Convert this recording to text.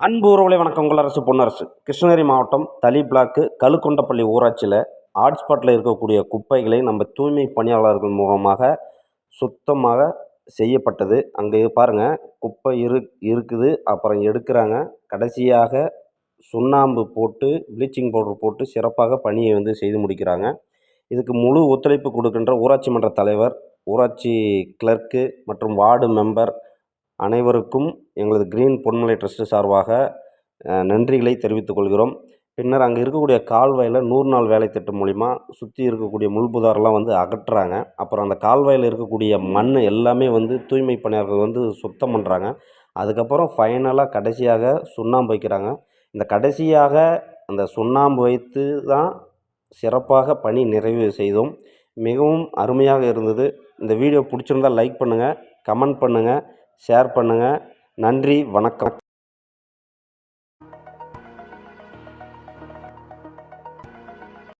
அன்பு உறவுகளை வணக்கம். உங்கள் அரசு பொன்னரசு. கிருஷ்ணகிரி மாவட்டம் தளி பிளாக்கு கழுக்கொண்டப்பள்ளி ஊராட்சியில் ஹாட்ஸ்பாட்டில் இருக்கக்கூடிய குப்பைகளை நம்ம தூய்மை பணியாளர்கள் மூலமாக சுத்தமாக செய்யப்பட்டது. அங்கே பாருங்கள், குப்பை இருக்குது, அப்புறம் எடுக்கிறாங்க. கடைசியாக சுண்ணாம்பு போட்டு ப்ளீச்சிங் பவுடர் போட்டு சிறப்பாக பணியை செய்து முடிக்கிறாங்க. இதுக்கு முழு ஒத்துழைப்பு கொடுக்கின்ற ஊராட்சி மன்ற தலைவர், ஊராட்சி கிளர்க்கு மற்றும் வார்டு மெம்பர் அனைவருக்கும் எங்களது கிரீன் பொன்மலை ட்ரஸ்ட் சார்பாக நன்றிகளை தெரிவித்துக் கொள்கிறோம். பின்னர் அங்கே இருக்கக்கூடிய கால்வாயில் 100 நாள் வேலை திட்டம் மூலிமா சுற்றி இருக்கக்கூடிய முள்புதாரெலாம் அகற்றுறாங்க. அப்புறம் அந்த கால்வாயில் இருக்கக்கூடிய மண் எல்லாமே தூய்மை பணியாளர்கள் சுத்தம் பண்ணுறாங்க. அதுக்கப்புறம் ஃபைனலாக கடைசியாக சுண்ணாம்பு வைக்கிறாங்க. இந்த கடைசியாக அந்த சுண்ணாம்பு வைத்து தான் சிறப்பாக பணி நிறைவு செய்தோம். மிகவும் அருமையாக இருந்தது. இந்த வீடியோ பிடிச்சிருந்தால் லைக் பண்ணுங்கள், கமெண்ட் பண்ணுங்கள், ஷேர் பண்ணுங்கள். நன்றி, வணக்கம்.